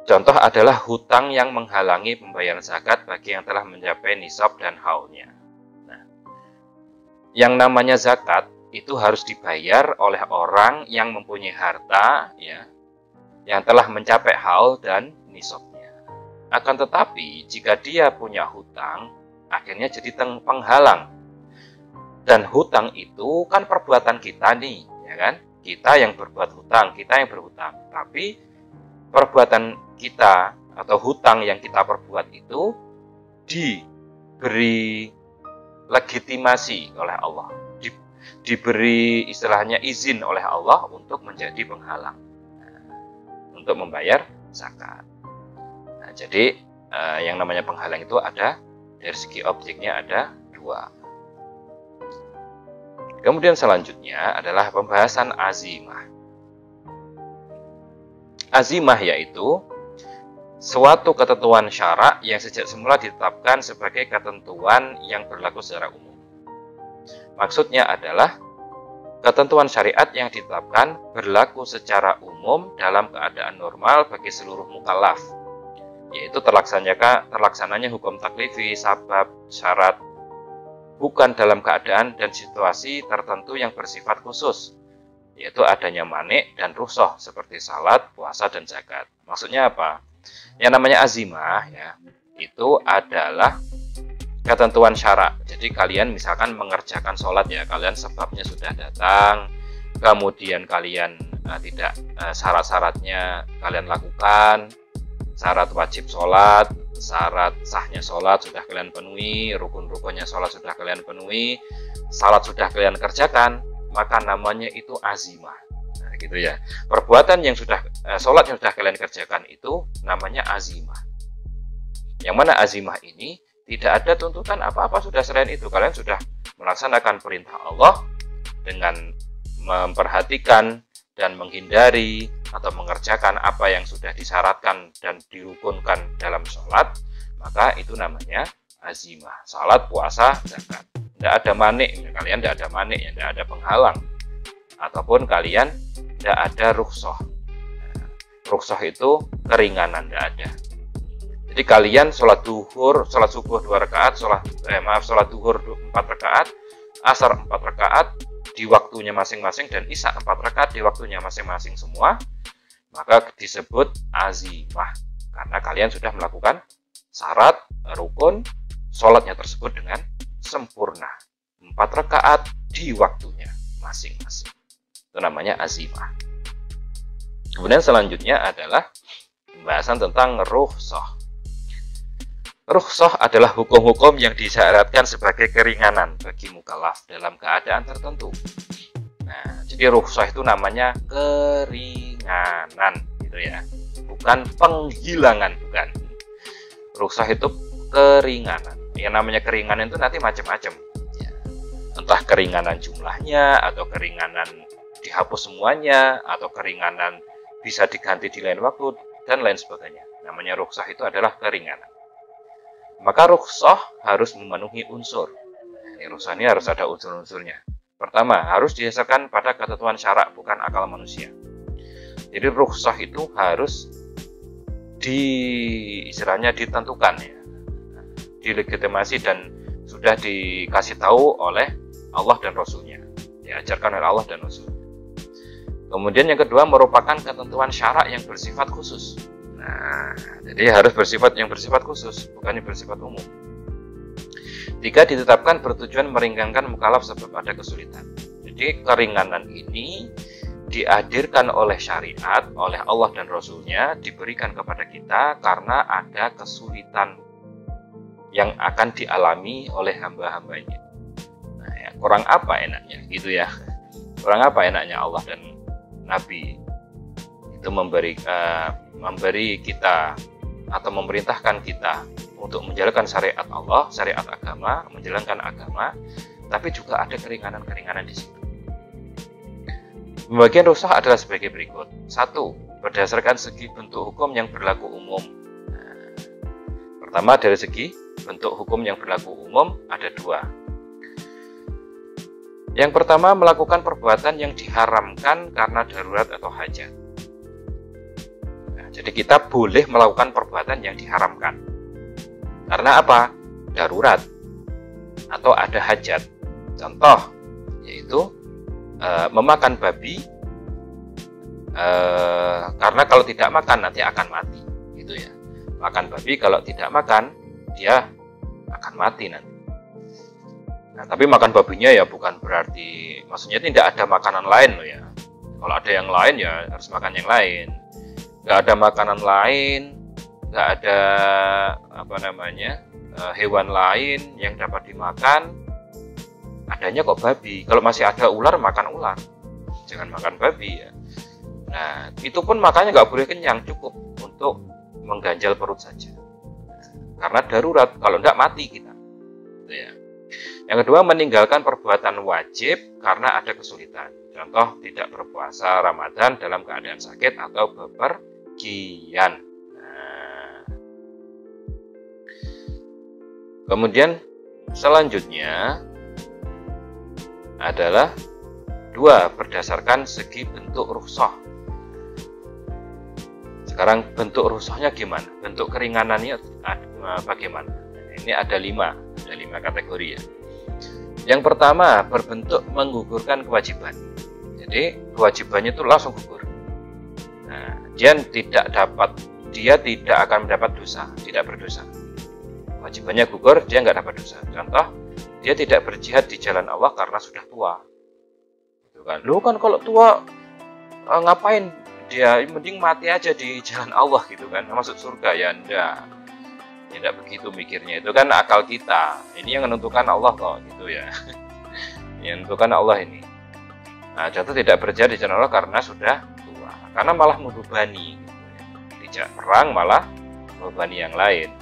contoh adalah hutang yang menghalangi pembayaran zakat bagi yang telah mencapai nisab dan haulnya. Nah, yang namanya zakat itu harus dibayar oleh orang yang mempunyai harta, ya, yang telah mencapai haul dan nisabnya. Akan tetapi, jika dia punya hutang, akhirnya jadi penghalang. Dan hutang itu kan perbuatan kita nih, ya kan? Kita yang berbuat hutang, kita yang berhutang. Tapi perbuatan kita atau hutang yang kita perbuat itu diberi legitimasi oleh Allah, diberi istilahnya izin oleh Allah untuk menjadi penghalang, untuk membayar zakat. Nah, jadi yang namanya penghalang itu ada dari segi objeknya ada dua. Kemudian selanjutnya adalah pembahasan azimah. Azimah yaitu suatu ketentuan syara yang sejak semula ditetapkan sebagai ketentuan yang berlaku secara umum. Maksudnya adalah ketentuan syariat yang ditetapkan berlaku secara umum dalam keadaan normal bagi seluruh mukallaf, yaitu terlaksananya hukum taklifi, sabab, syarat, bukan dalam keadaan dan situasi tertentu yang bersifat khusus, yaitu adanya manik dan rukhsah seperti salat, puasa, dan zakat. Maksudnya apa? Yang namanya azimah ya, itu adalah ketentuan syara. Jadi kalian misalkan mengerjakan sholat ya, kalian sebabnya sudah datang, kemudian kalian tidak syarat-syaratnya kalian lakukan, syarat wajib sholat, syarat sahnya sholat sudah kalian penuhi, rukun-rukunnya sholat sudah kalian penuhi, salat sudah kalian kerjakan, maka namanya itu azimah. Nah, gitu ya. Perbuatan yang sudah sholat yang sudah kalian kerjakan itu namanya azimah. Yang mana azimah ini tidak ada tuntutan apa-apa sudah selain itu. Kalian sudah melaksanakan perintah Allah dengan memperhatikan dan menghindari atau mengerjakan apa yang sudah disyaratkan dan dirukunkan dalam sholat, maka itu namanya azimah. Salat, puasa, zakat. Tidak ada manik, kalian tidak ada manik, tidak ada penghalang, ataupun kalian tidak ada rukhsah. Rukhsah itu keringanan, tidak ada. Jadi kalian sholat duhur, sholat subuh 2 rakaat, sholat duhur 4 rakaat, asar 4 rakaat di waktunya masing-masing, dan isya 4 rakaat di waktunya masing-masing semua, maka disebut azimah. Karena kalian sudah melakukan syarat, rukun, sholatnya tersebut dengan sempurna. 4 rakaat di waktunya masing-masing. Itu namanya azimah. Kemudian selanjutnya adalah pembahasan tentang rukhsah. Rukhsah adalah hukum-hukum yang disyaratkan sebagai keringanan bagi mukallaf dalam keadaan tertentu. Nah, jadi rukhsah itu namanya keringanan, gitu ya. Bukan penghilangan, bukan. Rukhsah itu keringanan. Yang namanya keringanan itu nanti macam-macam. Ya. Entah keringanan jumlahnya, atau keringanan dihapus semuanya, atau keringanan bisa diganti di lain waktu, dan lain sebagainya. Namanya rukhsah itu adalah keringanan. Maka rukhsah harus memenuhi unsur. Rukhsah ini harus ada unsur-unsurnya. Pertama, harus didasarkan pada ketentuan syarak, bukan akal manusia. Jadi rukhsah itu harus istilahnya ditentukan, ya, dilegitimasi dan sudah dikasih tahu oleh Allah dan Rasulnya, diajarkan oleh Allah dan Rasul. Kemudian yang kedua, merupakan ketentuan syarak yang bersifat khusus. Nah, jadi harus yang bersifat khusus, bukan yang bersifat umum. Tiga, ditetapkan bertujuan meringankan mukallaf sebab ada kesulitan. Jadi keringanan ini dihadirkan oleh syariat, oleh Allah dan Rasulnya, diberikan kepada kita karena ada kesulitan yang akan dialami oleh hamba-hambanya. Nah, ya, kurang apa enaknya gitu ya? Kurang apa enaknya Allah dan Nabi itu memberi kita atau memerintahkan kita untuk menjalankan syariat Allah, syariat agama, menjalankan agama, tapi juga ada keringanan-keringanan di situ. Pembagian rukhsah adalah sebagai berikut. 1. Berdasarkan segi bentuk hukum yang berlaku umum. Nah, pertama, dari segi bentuk hukum yang berlaku umum ada 2. Yang pertama, melakukan perbuatan yang diharamkan karena darurat atau hajat. Nah, jadi kita boleh melakukan perbuatan yang diharamkan. Karena apa? Darurat atau ada hajat. Contoh, yaitu memakan babi, karena kalau tidak makan nanti akan mati, gitu ya. Makan babi kalau tidak makan dia akan mati nanti. Nah, tapi makan babinya ya bukan berarti, maksudnya tidak ada makanan lain loh ya. Kalau ada yang lain ya harus makan yang lain. Nggak ada makanan lain, nggak ada hewan lain yang dapat dimakan. Adanya kok babi. Kalau masih ada ular, makan ular. Jangan makan babi ya. Nah, itu pun makannya nggak boleh kenyang, cukup untuk mengganjal perut saja. Karena darurat, kalau nggak mati kita. Gitu ya. Yang kedua, meninggalkan perbuatan wajib karena ada kesulitan. Contoh, tidak berpuasa Ramadan dalam keadaan sakit atau bepergian. Nah. Kemudian selanjutnya adalah 2, berdasarkan segi bentuk rukhsah. Sekarang bentuk rukhsahnya gimana? Bentuk keringanannya bagaimana? Ini ada 5 kategori ya. Yang pertama, berbentuk menggugurkan kewajiban. Jadi kewajibannya itu langsung gugur. Nah, dia tidak akan mendapat dosa, tidak berdosa. Kewajibannya gugur, dia nggak dapat dosa. Contoh, dia tidak berjihad di jalan Allah karena sudah tua. Gitu kan. Lu kan kalau tua ngapain? Dia mending mati aja di jalan Allah gitu kan. Masuk surga ya enggak. Tidak begitu mikirnya. Itu kan akal kita. Ini yang menentukan Allah kok gitu ya. Yang menentukan Allah ini. Nah, jatuh tidak berjihad di jalan Allah karena sudah tua. Karena malah membebani gitu ya. Tidak perang malah membebani yang lain.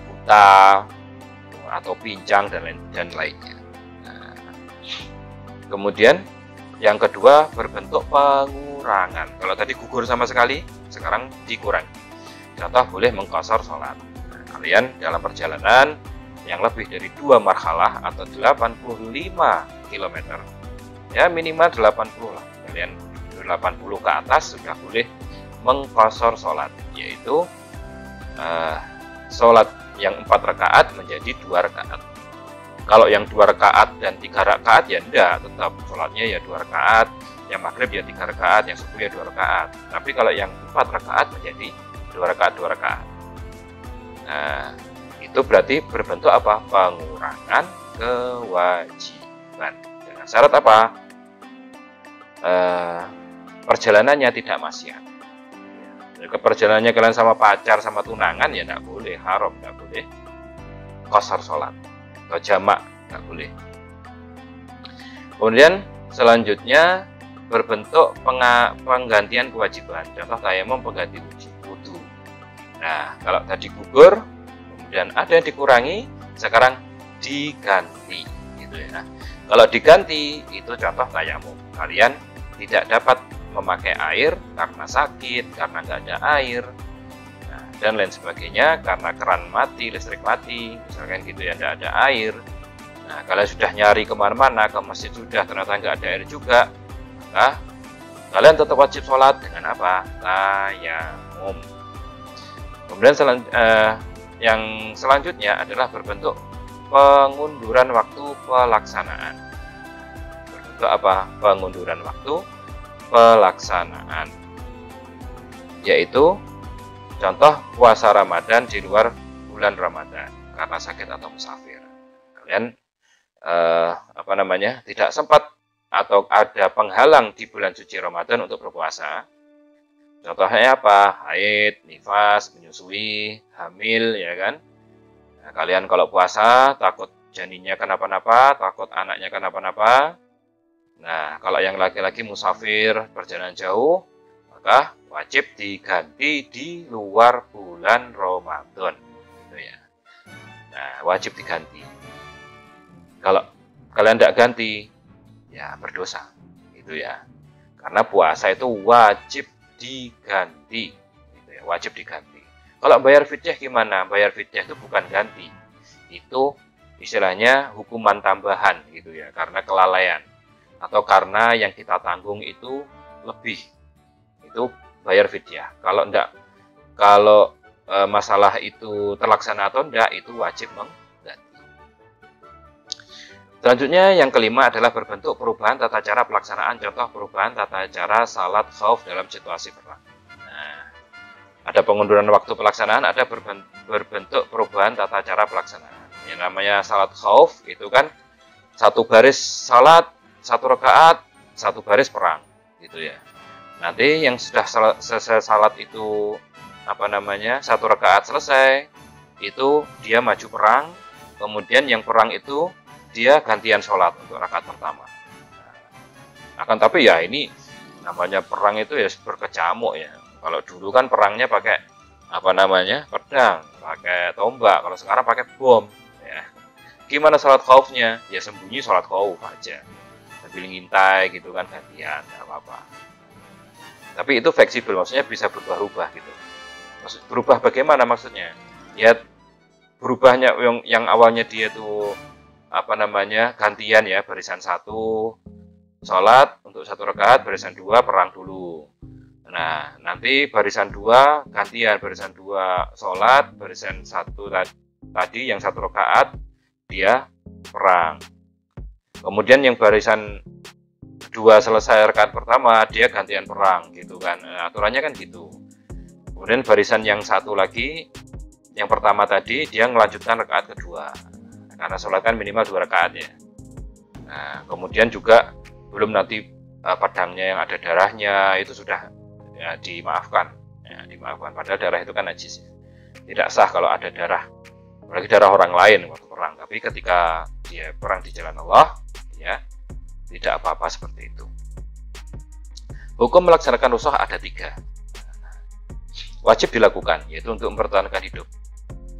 Buta atau pincang dan lainnya. Nah, kemudian yang kedua, berbentuk pengurangan. Kalau tadi gugur sama sekali, sekarang dikurangi. Contoh, boleh mengqashar sholat. Nah, kalian dalam perjalanan yang lebih dari 2 marhalah atau 85 km, ya minimal 80 lah. Kalian 80 ke atas sudah boleh mengqashar sholat, yaitu sholat yang 4 rakaat menjadi 2 rakaat. Kalau yang 2 rakaat dan 3 rakaat ya enggak, tetap sholatnya ya 2 rakaat, yang maghrib ya 3 rakaat, yang subuh ya 2 rakaat. Tapi kalau yang 4 rakaat menjadi 2 rakaat 2 rakaat. Nah, itu berarti berbentuk apa? Pengurangan kewajiban. Dengan syarat apa? Perjalanannya tidak maksiat. Ke perjalanannya kalian sama pacar, sama tunangan ya tidak boleh, haram, tidak boleh qashar sholat atau jamak, tidak boleh. Kemudian selanjutnya berbentuk penggantian kewajiban. Contoh tayamum pengganti wudhu. Nah, kalau tadi gugur kemudian ada yang dikurangi, sekarang diganti gitu ya. Nah, kalau diganti itu contoh tayamum, kalian tidak dapat memakai air karena sakit, karena nggak ada air, nah, dan lain sebagainya, karena keran mati, listrik mati, misalkan gitu ya, nggak ada air. Nah, kalian sudah nyari kemana-mana, ke masjid sudah, ternyata nggak ada air juga, maka kalian tetap wajib sholat dengan apa? Tayamum. Kemudian yang selanjutnya adalah berbentuk pengunduran waktu pelaksanaan. Berbentuk apa? Pengunduran waktu pelaksanaan. Yaitu contoh puasa Ramadan di luar bulan Ramadan karena sakit atau musafir. Kalian tidak sempat atau ada penghalang di bulan suci Ramadan untuk berpuasa. Contohnya apa? Haid, nifas, menyusui, hamil, ya kan? Nah, kalian kalau puasa takut janinnya kenapa-napa, takut anaknya kenapa-napa. Nah, kalau yang laki-laki musafir, perjalanan jauh, maka wajib diganti di luar bulan Ramadan, gitu ya. Nah, wajib diganti. Kalau kalian tidak ganti, ya berdosa, gitu ya. Karena puasa itu wajib diganti, gitu ya, wajib diganti. Kalau bayar fidyah gimana? Bayar fidyah itu bukan ganti, itu istilahnya hukuman tambahan, gitu ya, karena kelalaian atau karena yang kita tanggung itu lebih, itu bayar fidyah. Kalau masalah itu terlaksana atau enggak, itu wajib mengganti. Selanjutnya yang kelima adalah berbentuk perubahan tata cara pelaksanaan. Contoh perubahan tata cara salat khauf dalam situasi perang. Nah, ada pengunduran waktu pelaksanaan, ada berbentuk perubahan tata cara pelaksanaan. Yang namanya salat khauf itu kan satu baris salat, satu rakaat, satu baris perang, gitu ya. Nanti yang sudah selesai salat itu satu rakaat selesai, itu dia maju perang. Kemudian yang perang itu dia gantian sholat untuk rakaat pertama. Nah, akan tapi ya ini namanya perang itu ya berkecamuk ya. Kalau dulu kan perangnya pakai pedang, pakai tombak. Kalau sekarang pakai bom. Ya. Gimana sholat khaufnya? Ya sembunyi sholat khauf aja. Sambil ngintai gitu kan gantian, nggak apa-apa. Tapi itu fleksibel, maksudnya bisa berubah-ubah gitu. Berubah bagaimana maksudnya? Ya berubahnya yang awalnya dia tuh gantian ya, barisan satu sholat untuk satu rakaat, barisan dua perang dulu. Nah, nanti barisan dua gantian, barisan dua sholat, barisan satu tadi yang satu rakaat dia perang. Kemudian yang barisan dua selesai rakaat pertama dia gantian perang gitu kan. Nah, aturannya kan gitu. Kemudian barisan yang satu lagi, yang pertama tadi dia melanjutkan rakaat kedua. Karena sholat kan minimal 2 rakaat ya. Nah, kemudian juga belum nanti pedangnya yang ada darahnya itu sudah ya, dimaafkan. Ya, dimaafkan. Padahal darah itu kan najis. Ya. Tidak sah kalau ada darah, apalagi darah orang lain waktu perang. Tapi ketika dia perang di jalan Allah, ya tidak apa-apa seperti itu. Hukum melaksanakan rusuh ada 3. Wajib dilakukan, yaitu untuk mempertahankan hidup.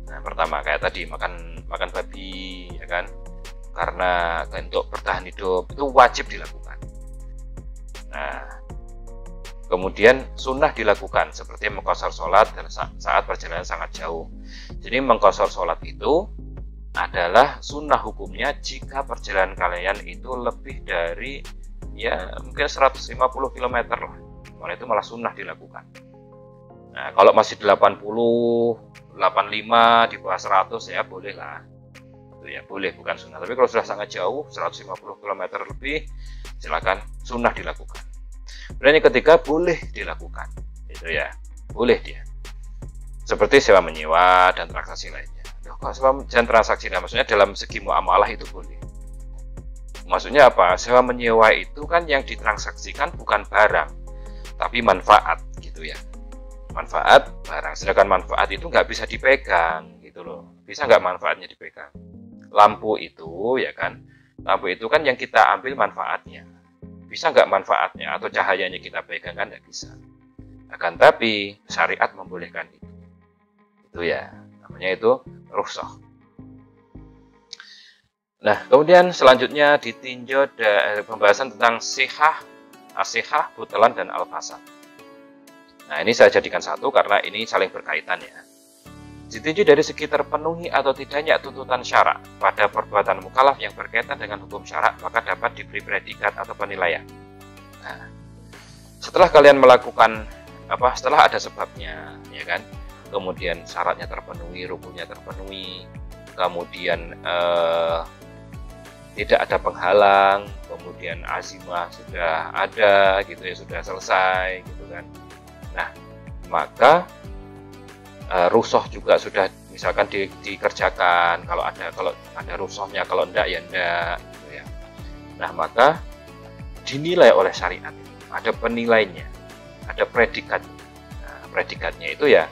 Nah, pertama kayak tadi makan babi ya kan, karena untuk bertahan hidup itu wajib dilakukan. Nah, kemudian sunnah dilakukan seperti mengqashar sholat dan saat perjalanan sangat jauh. Jadi mengqashar sholat itu adalah sunnah hukumnya jika perjalanan kalian itu lebih dari ya mungkin 150 km lah, malah itu malah sunnah dilakukan. Nah, kalau masih 80, 85 di bawah 100 ya boleh lah. Itu ya boleh, bukan sunnah. Tapi kalau sudah sangat jauh 150 km lebih, silakan sunnah dilakukan. Dan yang ketiga boleh dilakukan. Itu ya, boleh dia. Seperti sewa menyewa dan transaksi lainnya. Loh, kok sewa dan transaksi lainnya? Maksudnya dalam segi muamalah itu boleh. Maksudnya apa? Sewa menyewa itu kan yang ditransaksikan bukan barang, tapi manfaat gitu ya. Manfaat barang, sedangkan manfaat itu nggak bisa dipegang gitu loh. Bisa nggak manfaatnya dipegang? Lampu itu ya kan, lampu itu kan yang kita ambil manfaatnya. Bisa nggak manfaatnya atau cahayanya kita pegang? Kan nggak bisa. Akan tapi syariat membolehkan itu ya. namanya itu rukhsah. Nah, kemudian selanjutnya ditinjau pembahasan tentang sihah, as-sihah, butlan, dan al-fasad. Nah, ini saya jadikan satu karena ini saling berkaitan ya. Ditinjau dari segi terpenuhi atau tidaknya tuntutan syarak pada perbuatan mukallaf yang berkaitan dengan hukum syarak, maka dapat diberi predikat atau penilaian. Nah, setelah kalian melakukan setelah ada sebabnya, ya kan, kemudian syaratnya terpenuhi, rukunnya terpenuhi, kemudian tidak ada penghalang, kemudian azimah sudah ada, gitu ya, sudah selesai, gitu kan. Nah, maka rukhsah juga sudah misalkan dikerjakan, kalau ada rukhsahnya, kalau enggak ya enggak, gitu ya. Nah, maka dinilai oleh syariat, ada penilainya, ada predikatnya. Nah, predikatnya itu ya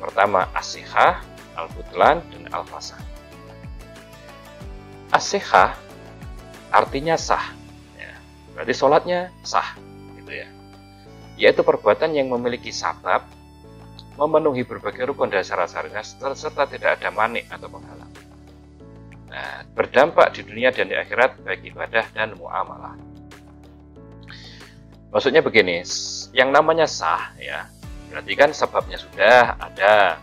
pertama as-sihah, al-butlan, dan al-fasad. As-sihah artinya sah, ya, berarti sholatnya sah, gitu ya. Yaitu perbuatan yang memiliki sabab, memenuhi berbagai rukun dan syarat-syaratnya, serta tidak ada manik atau penghalang. Nah, berdampak di dunia dan di akhirat baik ibadah dan muamalah. Maksudnya begini, yang namanya sah ya, berarti kan sebabnya sudah ada.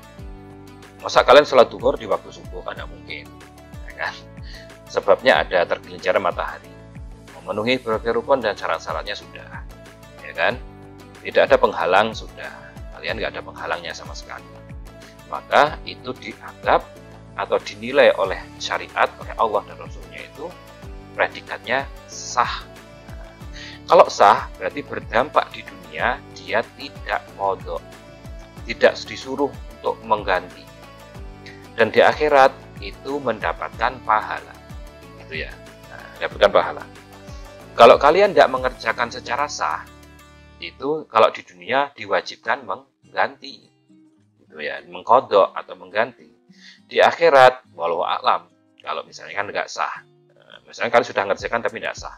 Masa kalian sholat duhur di waktu subuh? Kan tidak mungkin, ya kan? Sebabnya ada, tergelincir matahari, memenuhi berbagai rukun dan syarat-syaratnya sudah, ya kan? Tidak ada penghalang sudah, kalian nggak ada penghalangnya sama sekali. Maka itu dianggap atau dinilai oleh syariat, oleh Allah dan Rasulnya itu predikatnya sah. Kalau sah berarti berdampak di dunia, dia tidak qadha, tidak disuruh untuk mengganti, dan di akhirat itu mendapatkan pahala, gitu ya. Nah, dapatkan pahala. Kalau kalian tidak mengerjakan secara sah, itu kalau di dunia diwajibkan mengganti, gitu ya, mengqadha atau mengganti. Di akhirat, walau a'lam, kalau misalnya kan nggak sah, misalnya kalian sudah mengerjakan tapi tidak sah.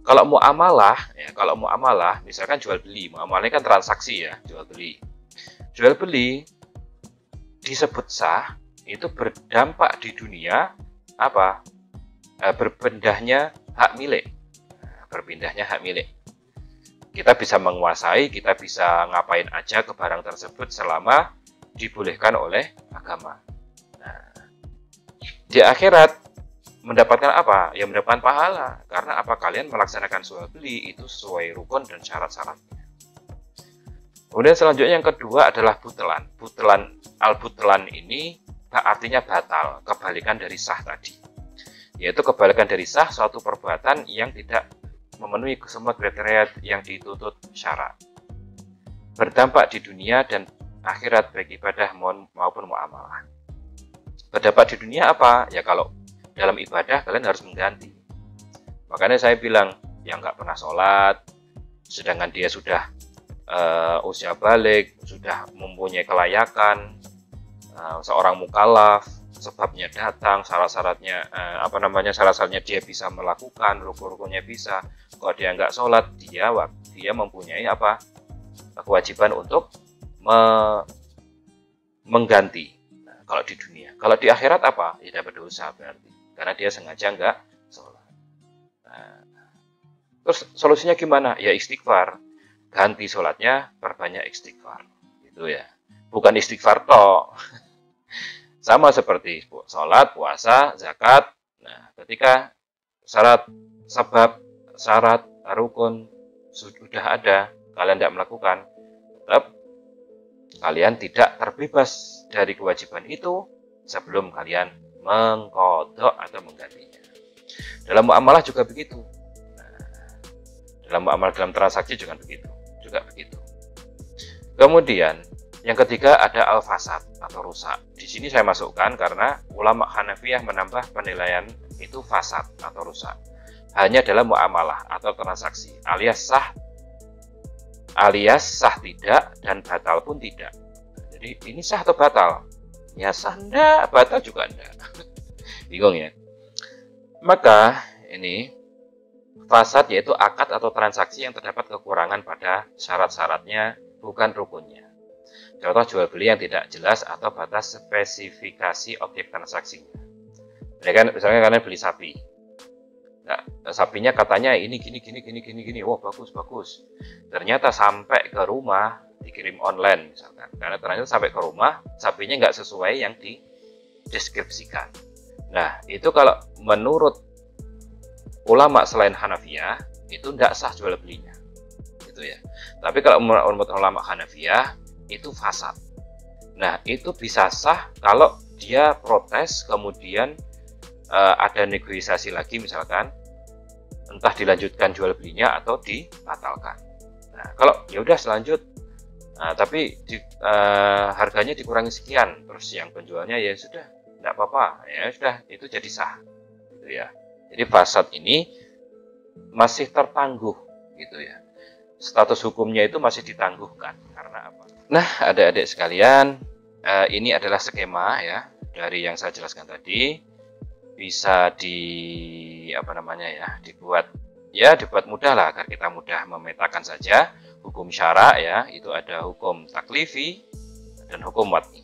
Kalau muamalah, ya, kalau muamalah, misalkan jual beli, muamalah kan transaksi ya, jual beli. Jual beli disebut sah, itu berdampak di dunia apa? Berpindahnya hak milik, berpindahnya hak milik. Kita bisa menguasai, kita bisa ngapain aja ke barang tersebut selama dibolehkan oleh agama. Nah, di akhirat mendapatkan apa? Ya mendapatkan pahala. Karena apa? Kalian melaksanakan jual beli itu sesuai rukun dan syarat-syaratnya. Kemudian selanjutnya yang kedua adalah butlan. Al-butlan ini artinya batal, kebalikan dari sah tadi. Yaitu kebalikan dari sah, suatu perbuatan yang tidak memenuhi semua kriteria yang dituntut syarak. Berdampak di dunia dan akhirat baik ibadah maupun muamalah. Berdampak di dunia apa? Ya kalau dalam ibadah kalian harus mengganti. Makanya saya bilang, yang nggak pernah sholat, sedangkan dia sudah usia balik, sudah mempunyai kelayakan, seorang mukallaf, sebabnya datang, syarat-syaratnya syarat-syaratnya dia bisa melakukan, rukun-rukunnya bisa. Kalau dia nggak sholat, dia mempunyai kewajiban untuk mengganti. Nah, kalau di dunia, kalau di akhirat apa? Ya dapat dosa berarti, karena dia sengaja nggak sholat. Nah, terus solusinya gimana? Ya istighfar, ganti sholatnya, perbanyak istighfar, gitu ya. Bukan istighfar toh. Sama seperti sholat, puasa, zakat. Nah, ketika syarat, sebab, syarat, rukun sudah ada, kalian tidak melakukan, tetap kalian tidak terbebas dari kewajiban itu sebelum kalian mengqadha atau menggantinya. Dalam muamalah juga begitu. Nah, dalam muamalah, dalam transaksi juga begitu. Kemudian yang ketiga ada al-fasad atau rusak. Di sini saya masukkan karena ulama Hanafiyah menambah penilaian itu fasad atau rusak hanya dalam muamalah atau transaksi, alias sah tidak dan batal pun tidak. Jadi ini sah atau batal? Ya sah enggak, batal juga enggak. Bingung ya. Maka ini fasad yaitu akad atau transaksi yang terdapat kekurangan pada syarat-syaratnya, bukan rukunnya. Contoh jual beli yang tidak jelas atau batas spesifikasi objek transaksinya. Misalnya kalian beli sapi. Nah, sapinya katanya ini gini. Wah, bagus. Ternyata sampai ke rumah dikirim online misalkan. Karena ternyata sampai ke rumah sapinya nggak sesuai yang dideskripsikan. Nah, itu kalau menurut ulama selain Hanafiyah itu tidak sah jual belinya. Gitu ya. Tapi kalau menurut ulama Hanafiyah itu fasad. Nah, itu bisa sah kalau dia protes kemudian ada negosiasi lagi misalkan, entah dilanjutkan jual belinya atau dibatalkan. Nah, kalau ya udah selanjut, tapi harganya dikurangi sekian, terus yang penjualnya ya sudah tidak apa-apa, ya sudah itu jadi sah, gitu ya. Jadi fasad ini masih tertangguh, gitu ya. Status hukumnya itu masih ditangguhkan karena apa? Nah, adik-adik sekalian, ini adalah skema ya dari yang saya jelaskan tadi. Bisa dibuat mudah lah agar kita mudah memetakan saja hukum syara ya. Itu ada hukum taklifi dan hukum wad'i.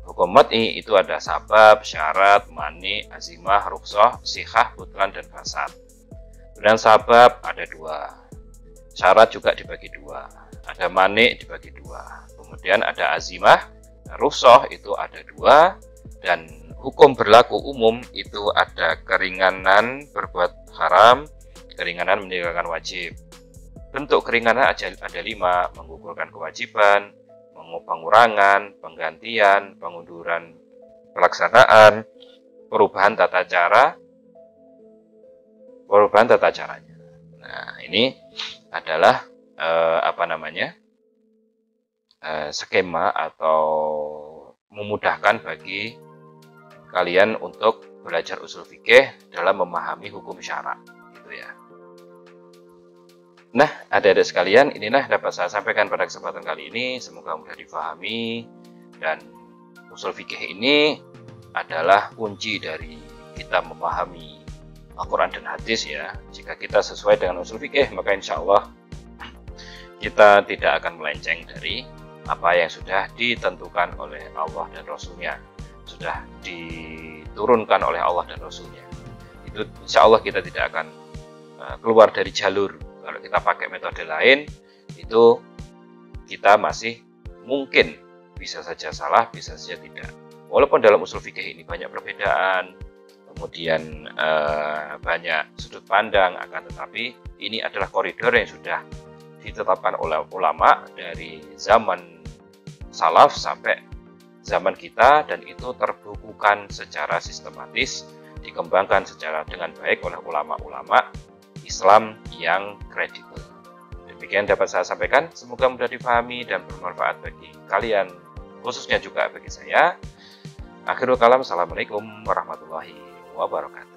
Hukum wad'i itu ada sabab, syarat, mani, azimah, rukhsah, sihah, butlan dan fasad. Kemudian sabab ada 2. Syarat juga dibagi 2. Ada mani dibagi 2. Kemudian ada azimah, rukhsah itu ada 2, dan hukum berlaku umum itu ada keringanan berbuat haram, keringanan meninggalkan wajib. Bentuk keringanan ada 5, menggugurkan kewajiban, pengurangan, penggantian, pengunduran pelaksanaan, perubahan tata caranya. Nah, ini adalah skema atau memudahkan bagi kalian untuk belajar usul fikih dalam memahami hukum syara, gitu ya. Nah, adik-adik sekalian, inilah dapat saya sampaikan pada kesempatan kali ini. Semoga mudah difahami, dan usul fikih ini adalah kunci dari kita memahami Al-Quran dan hadis ya. Jika kita sesuai dengan usul fikih, maka insya Allah kita tidak akan melenceng dari apa yang sudah ditentukan oleh Allah dan Rasul-Nya, sudah diturunkan oleh Allah dan Rasul-Nya. Itu insya Allah kita tidak akan keluar dari jalur. Kalau kita pakai metode lain, itu kita masih mungkin bisa saja salah, bisa saja tidak. Walaupun dalam usul fikih ini banyak perbedaan, kemudian banyak sudut pandang, akan tetapi ini adalah koridor yang sudah ditetapkan oleh ulama dari zaman salaf sampai zaman kita, dan itu terbukukan secara sistematis, dikembangkan dengan baik oleh ulama-ulama Islam yang kredibel. Demikian dapat saya sampaikan, semoga mudah dipahami dan bermanfaat bagi kalian, khususnya juga bagi saya. Akhirul kalam, assalamualaikum warahmatullahi wabarakatuh.